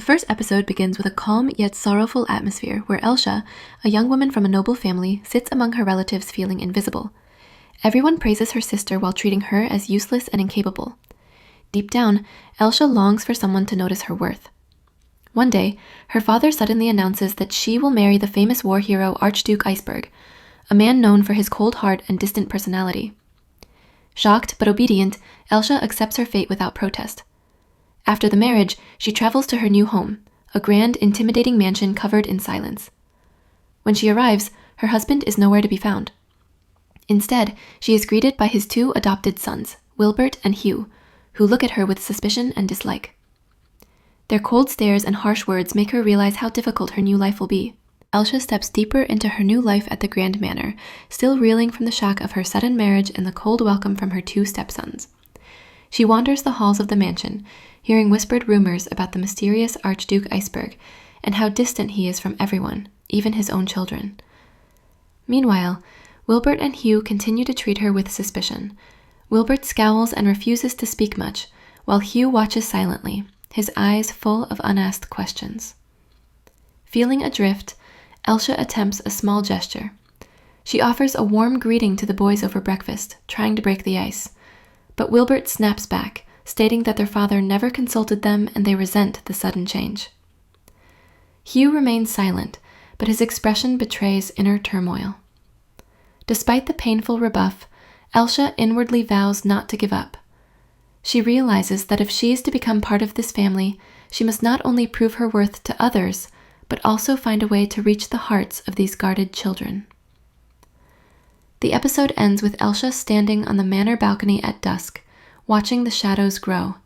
first episode begins with a calm yet sorrowful atmosphere where Elsha, a young woman from a noble family, sits among her relatives feeling invisible. Everyone praises her sister while treating her as useless and incapable. Deep down, Elsha longs for someone to notice her worth. One day, her father suddenly announces that she will marry the famous war hero Archduke Iceberg, a man known for his cold heart and distant personality. Shocked but obedient, Elsha accepts her fate without protest. After the marriage, she travels to her new home, a grand, intimidating mansion covered in silence. When she arrives, her husband is nowhere to be found. Instead, she is greeted by his two adopted sons, Wilbert and Hugh, who look at her with suspicion and dislike. Their cold stares and harsh words make her realize how difficult her new life will be. Elsha steps deeper into her new life at the Grand Manor, still reeling from the shock of her sudden marriage and the cold welcome from her two stepsons. She wanders the halls of the mansion, hearing whispered rumors about the mysterious Archduke Iceberg and how distant he is from everyone, even his own children. Meanwhile, Wilbert and Hugh continue to treat her with suspicion. Wilbert scowls and refuses to speak much, while Hugh watches silently, his eyes full of unasked questions. Feeling adrift, Elsha attempts a small gesture. She offers a warm greeting to the boys over breakfast, trying to break the ice. But Wilbert snaps back, stating that their father never consulted them and they resent the sudden change. Hugh remains silent, but his expression betrays inner turmoil. Despite the painful rebuff, Elsha inwardly vows not to give up. She realizes that if she is to become part of this family, she must not only prove her worth to others, but also find a way to reach the hearts of these guarded children. The episode ends with Elsha standing on the manor balcony at dusk, watching the shadows grow,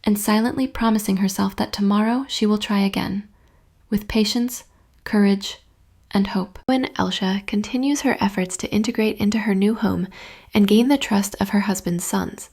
and silently promising herself that tomorrow she will try again, with patience, courage, and hope. When Elsha continues her efforts to integrate into her new home and gain the trust of her husband's sons.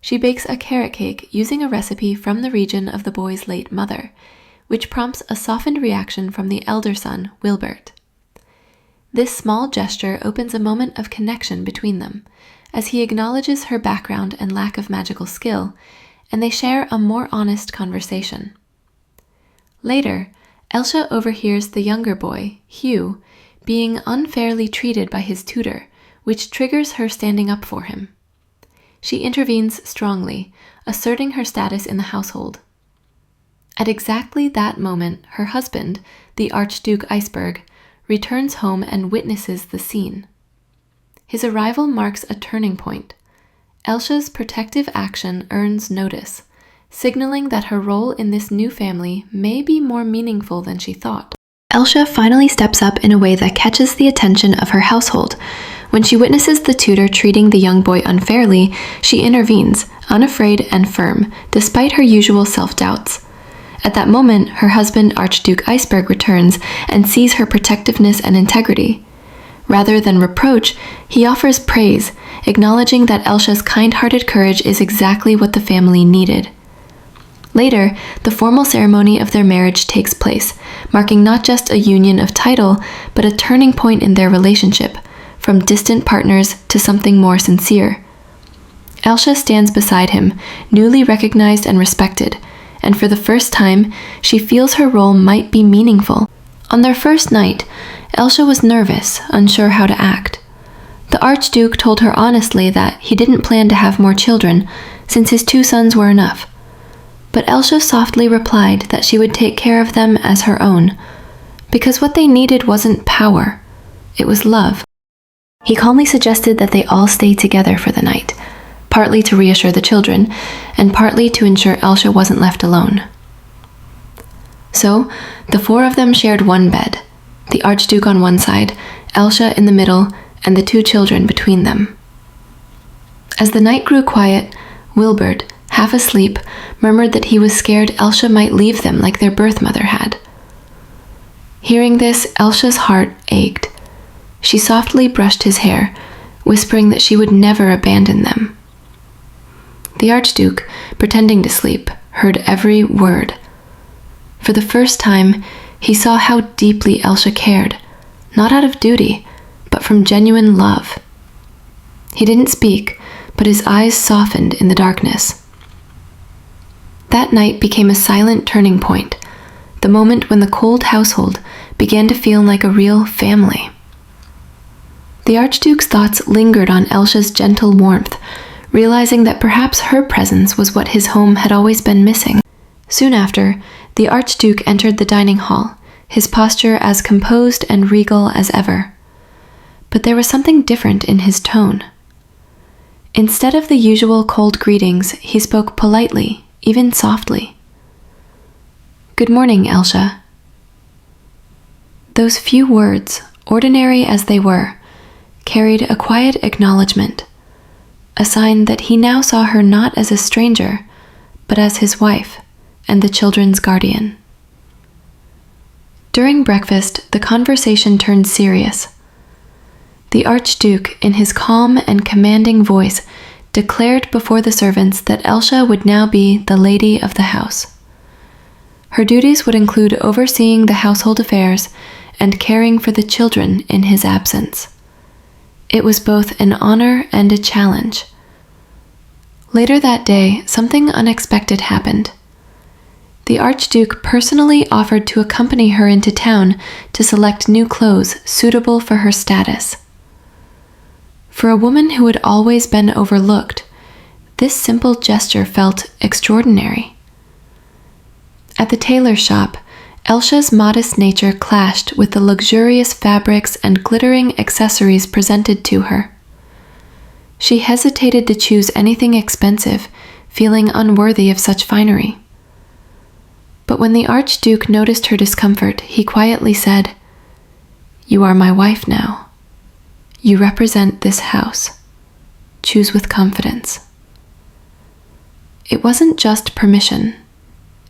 She bakes a carrot cake using a recipe from the region of the boy's late mother, which prompts a softened reaction from the elder son, Wilbert. This small gesture opens a moment of connection between them, as he acknowledges her background and lack of magical skill, and they share a more honest conversation. Later, Elsha overhears the younger boy, Hugh, being unfairly treated by his tutor, which triggers her standing up for him. She intervenes strongly, asserting her status in the household. At exactly that moment, her husband, the Archduke Iceberg, returns home and witnesses the scene. His arrival marks a turning point. Elsha's protective action earns notice, signaling that her role in this new family may be more meaningful than she thought. Elsha finally steps up in a way that catches the attention of her household. When she witnesses the tutor treating the young boy unfairly, she intervenes, unafraid and firm, despite her usual self-doubts. At that moment, her husband, Archduke Iceberg, returns and sees her protectiveness and integrity. Rather than reproach, he offers praise, acknowledging that Elsha's kind-hearted courage is exactly what the family needed. Later, the formal ceremony of their marriage takes place, marking not just a union of title, but a turning point in their relationship, from distant partners to something more sincere. Elsha stands beside him, newly recognized and respected, and for the first time, she feels her role might be meaningful. On their first night, Elsha was nervous, unsure how to act. The Archduke told her honestly that he didn't plan to have more children, since his two sons were enough. But Elsha softly replied that she would take care of them as her own, because what they needed wasn't power, it was love. He calmly suggested that they all stay together for the night, partly to reassure the children, and partly to ensure Elsha wasn't left alone. So, the four of them shared one bed, the Archduke on one side, Elsha in the middle, and the two children between them. As the night grew quiet, Wilbert, half asleep, murmured that he was scared Elsha might leave them like their birth mother had. Hearing this, Elsha's heart ached. She softly brushed his hair, whispering that she would never abandon them. The Archduke, pretending to sleep, heard every word. For the first time, he saw how deeply Elsha cared, not out of duty, but from genuine love. He didn't speak, but his eyes softened in the darkness. That night became a silent turning point, the moment when the cold household began to feel like a real family. The Archduke's thoughts lingered on Elsha's gentle warmth, realizing that perhaps her presence was what his home had always been missing. Soon after, the Archduke entered the dining hall, his posture as composed and regal as ever. But there was something different in his tone. Instead of the usual cold greetings, he spoke politely, even softly. "Good morning, Elsha." Those few words, ordinary as they were, carried a quiet acknowledgement, a sign that he now saw her not as a stranger, but as his wife and the children's guardian. During breakfast, the conversation turned serious. The Archduke, in his calm and commanding voice, declared before the servants that Elsha would now be the lady of the house. Her duties would include overseeing the household affairs and caring for the children in his absence. It was both an honor and a challenge. Later that day, something unexpected happened. The Archduke personally offered to accompany her into town to select new clothes suitable for her status. For a woman who had always been overlooked, this simple gesture felt extraordinary. At the tailor's shop, Elsha's modest nature clashed with the luxurious fabrics and glittering accessories presented to her. She hesitated to choose anything expensive, feeling unworthy of such finery. But when the Archduke noticed her discomfort, he quietly said, "You are my wife now. You represent this house. Choose with confidence." It wasn't just permission.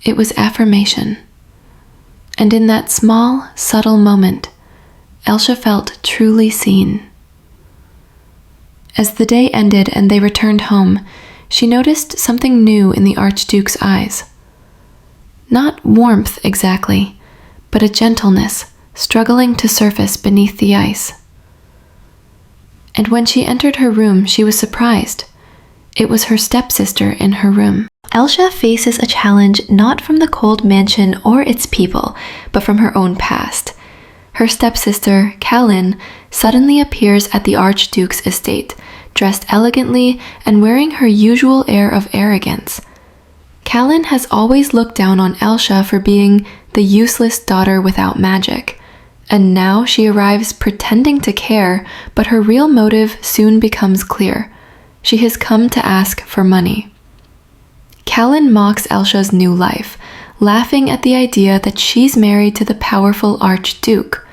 It was affirmation. And in that small, subtle moment, Elsha felt truly seen. As the day ended and they returned home, she noticed something new in the Archduke's eyes. Not warmth exactly, but a gentleness struggling to surface beneath the ice. And when she entered her room, she was surprised. It was her stepsister in her room. Elsha faces a challenge not from the cold mansion or its people, but from her own past. Her stepsister, Kalin, suddenly appears at the Archduke's estate, dressed elegantly and wearing her usual air of arrogance. Kalin has always looked down on Elsha for being the useless daughter without magic, and now she arrives pretending to care, but her real motive soon becomes clear. She has come to ask for money. Kalin mocks Elsha's new life, laughing at the idea that she's married to the powerful Archduke.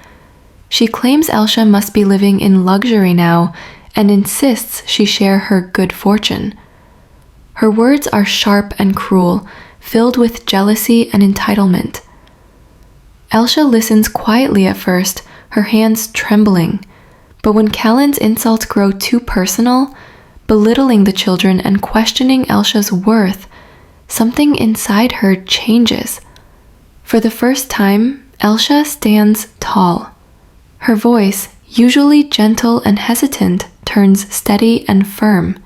She claims Elsha must be living in luxury now and insists she share her good fortune. Her words are sharp and cruel, filled with jealousy and entitlement. Elsha listens quietly at first, her hands trembling, but when Kalin's insults grow too personal, belittling the children and questioning Elsha's worth, something inside her changes. For the first time, Elsha stands tall. Her voice, usually gentle and hesitant, turns steady and firm.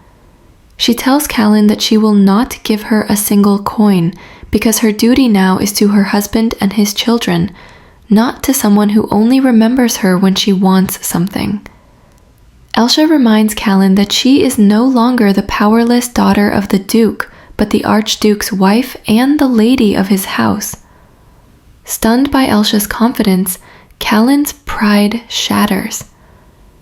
She tells Kalin that she will not give her a single coin because her duty now is to her husband and his children, not to someone who only remembers her when she wants something. Elsha reminds Kalin that she is no longer the powerless daughter of the Duke, but the Archduke's wife and the lady of his house. Stunned by Elsha's confidence, Kalin's pride shatters.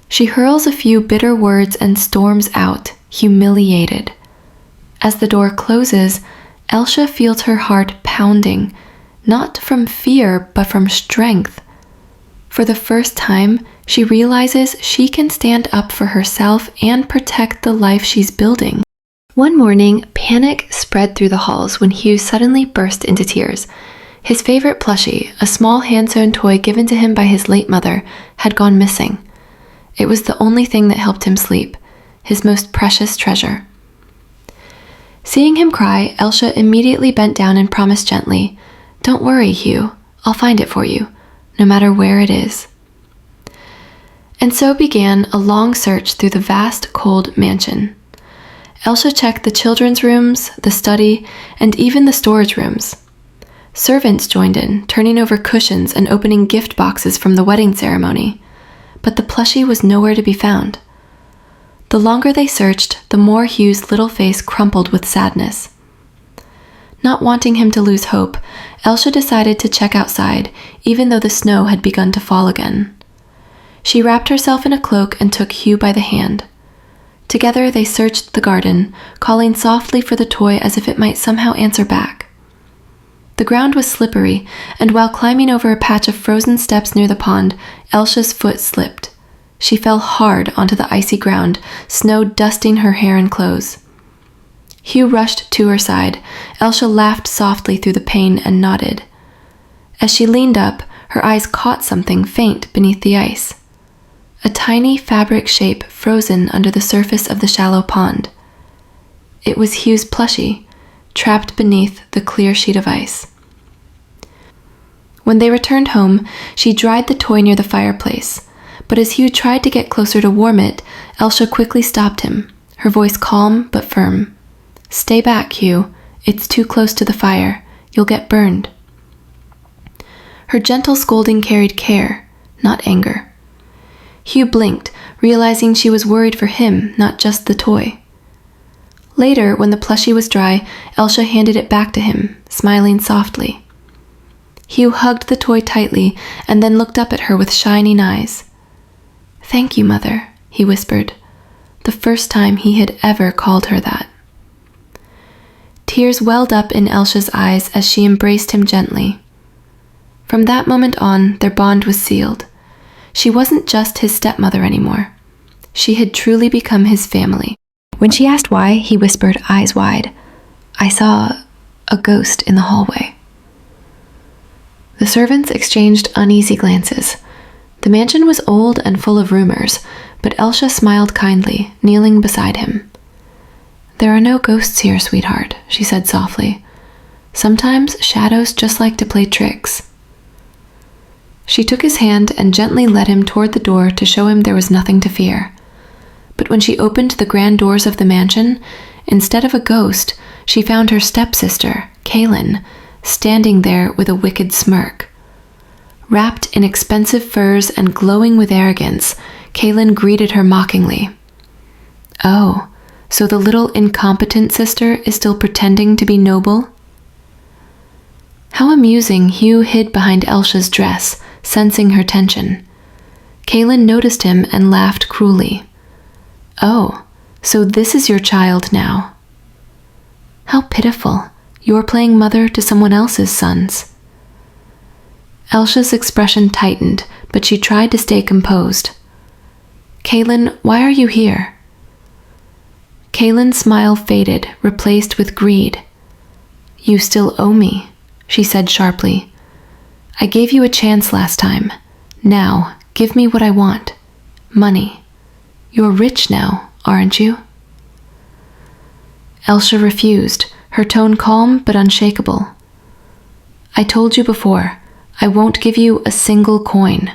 She hurls a few bitter words and storms out, humiliated. As the door closes, Elsha feels her heart pounding, not from fear, but from strength. For the first time, she realizes she can stand up for herself and protect the life she's building. One morning, panic spread through the halls when Hugh suddenly burst into tears. His favorite plushie, a small hand-sewn toy given to him by his late mother, had gone missing. It was the only thing that helped him sleep, his most precious treasure. Seeing him cry, Elsha immediately bent down and promised gently, "Don't worry, Hugh. I'll find it for you, no matter where it is." And so began a long search through the vast, cold mansion. Elsha checked the children's rooms, the study, and even the storage rooms. Servants joined in, turning over cushions and opening gift boxes from the wedding ceremony, but the plushie was nowhere to be found. The longer they searched, the more Hugh's little face crumpled with sadness. Not wanting him to lose hope, Elsha decided to check outside, even though the snow had begun to fall again. She wrapped herself in a cloak and took Hugh by the hand. Together they searched the garden, calling softly for the toy as if it might somehow answer back. The ground was slippery, and while climbing over a patch of frozen steps near the pond, Elsha's foot slipped. She fell hard onto the icy ground, snow dusting her hair and clothes. Hugh rushed to her side. Elsha laughed softly through the pain and nodded. As she leaned up, her eyes caught something faint beneath the ice. A tiny fabric shape frozen under the surface of the shallow pond. It was Hugh's plushie, trapped beneath the clear sheet of ice. When they returned home, she dried the toy near the fireplace, but as Hugh tried to get closer to warm it, Elsha quickly stopped him, her voice calm but firm. "Stay back, Hugh. It's too close to the fire. You'll get burned." Her gentle scolding carried care, not anger. Hugh blinked, realizing she was worried for him, not just the toy. Later, when the plushie was dry, Elsha handed it back to him, smiling softly. Hugh hugged the toy tightly and then looked up at her with shining eyes. "Thank you, Mother," he whispered, the first time he had ever called her that. Tears welled up in Elsha's eyes as she embraced him gently. From that moment on, their bond was sealed. She wasn't just his stepmother anymore. She had truly become his family. When she asked why, he whispered, eyes wide, "I saw a ghost in the hallway." The servants exchanged uneasy glances. The mansion was old and full of rumors, but Elsha smiled kindly, kneeling beside him. "There are no ghosts here, sweetheart," she said softly. "Sometimes shadows just like to play tricks." She took his hand and gently led him toward the door to show him there was nothing to fear. But when she opened the grand doors of the mansion, instead of a ghost, she found her stepsister, Kaylin, standing there with a wicked smirk. Wrapped in expensive furs and glowing with arrogance, Kaylin greeted her mockingly. "Oh, so the little incompetent sister is still pretending to be noble?" How amusing Hugh hid behind Elsha's dress, sensing her tension. Kaylin noticed him and laughed cruelly. "Oh, so this is your child now. How pitiful. You're playing mother to someone else's sons." Elsha's expression tightened, but she tried to stay composed. "Kaylin, why are you here?" Kaylin's smile faded, replaced with greed. "You still owe me," she said sharply. "I gave you a chance last time. Now, give me what I want. Money. You're rich now, aren't you?" Elsha refused, her tone calm but unshakable. "I told you before, I won't give you a single coin.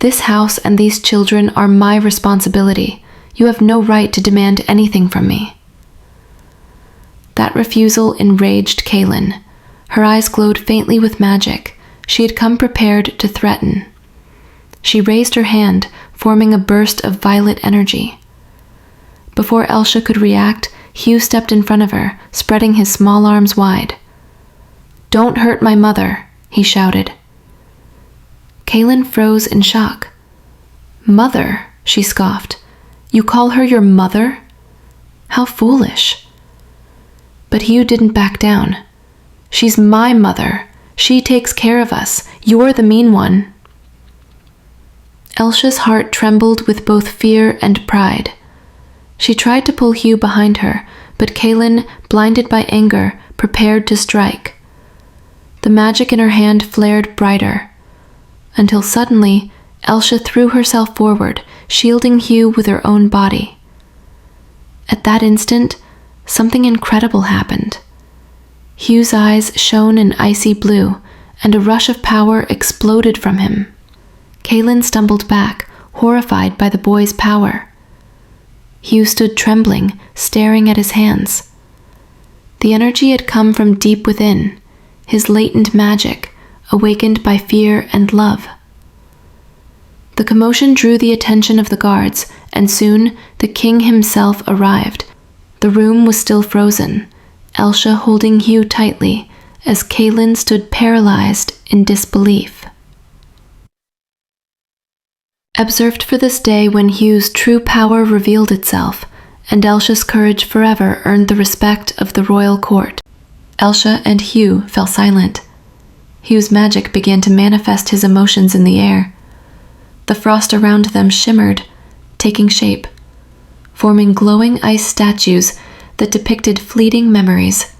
This house and these children are my responsibility. You have no right to demand anything from me." That refusal enraged Kaylin. Her eyes glowed faintly with magic. She had come prepared to threaten. She raised her hand, forming a burst of violet energy. Before Elsha could react, Hugh stepped in front of her, spreading his small arms wide. "Don't hurt my mother," he shouted. Kaylin froze in shock. "Mother?" she scoffed. "You call her your mother? How foolish." But Hugh didn't back down. "She's my mother. She takes care of us. You're the mean one." Elsha's heart trembled with both fear and pride. She tried to pull Hugh behind her, but Kaylin, blinded by anger, prepared to strike. The magic in her hand flared brighter, until suddenly Elsha threw herself forward, shielding Hugh with her own body. At that instant, something incredible happened. Hugh's eyes shone an icy blue, and a rush of power exploded from him. Kaylin stumbled back, horrified by the boy's power. Hugh stood trembling, staring at his hands. The energy had come from deep within. his latent magic, awakened by fear and love. The commotion drew the attention of the guards, and soon the king himself arrived. The room was still frozen, Elsha holding Hugh tightly, as Kaelin stood paralyzed in disbelief. Observed for this day when Hugh's true power revealed itself, and Elsha's courage forever earned the respect of the royal court. Elsha and Hugh fell silent. Hugh's magic began to manifest his emotions in the air. The frost around them shimmered, taking shape, forming glowing ice statues that depicted fleeting memories.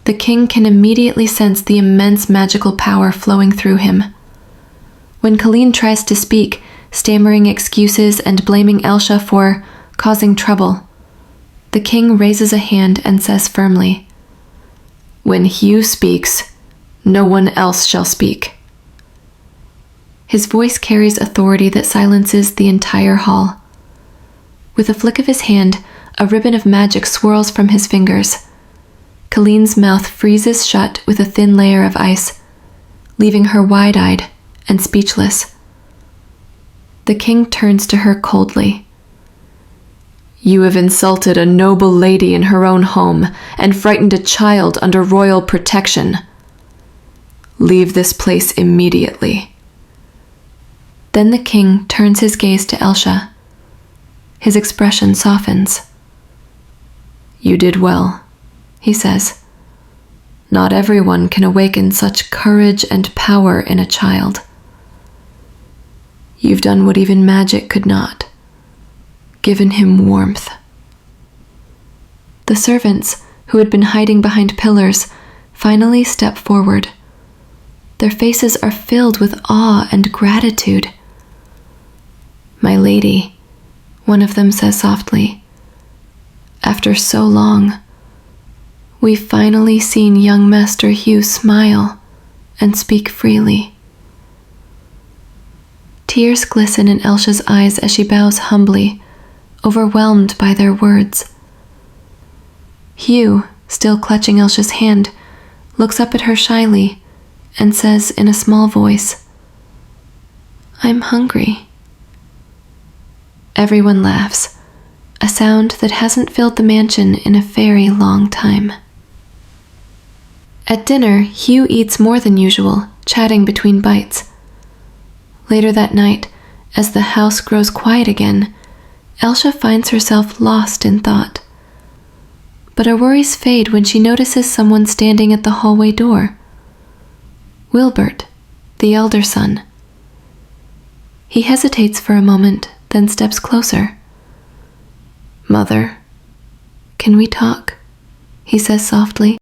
The king can immediately sense the immense magical power flowing through him. When Kaelin tries to speak, stammering excuses and blaming Elsha for causing trouble, the king raises a hand and says firmly, "When Hugh speaks, no one else shall speak." His voice carries authority that silences the entire hall. With a flick of his hand, a ribbon of magic swirls from his fingers. Kaelin's mouth freezes shut with a thin layer of ice, leaving her wide-eyed and speechless. The king turns to her coldly. "You have insulted a noble lady in her own home and frightened a child under royal protection. Leave this place immediately." Then the king turns his gaze to Elsha. His expression softens. "You did well," he says. "Not everyone can awaken such courage and power in a child. You've done what even magic could not, given him warmth." The servants, who had been hiding behind pillars, finally step forward. Their faces are filled with awe and gratitude. "My lady," one of them says softly, "after so long, we've finally seen young Master Hugh smile and speak freely." Tears glisten in Elsha's eyes as she bows humbly, overwhelmed by their words. Hugh, still clutching Elsha's hand, looks up at her shyly and says in a small voice, "I'm hungry." Everyone laughs, a sound that hasn't filled the mansion in a very long time. At dinner, Hugh eats more than usual, chatting between bites. Later that night, as the house grows quiet again, Elsha finds herself lost in thought. But her worries fade when she notices someone standing at the hallway door. Wilbert, the elder son. He hesitates for a moment, then steps closer. "Mother, can we talk?" he says softly.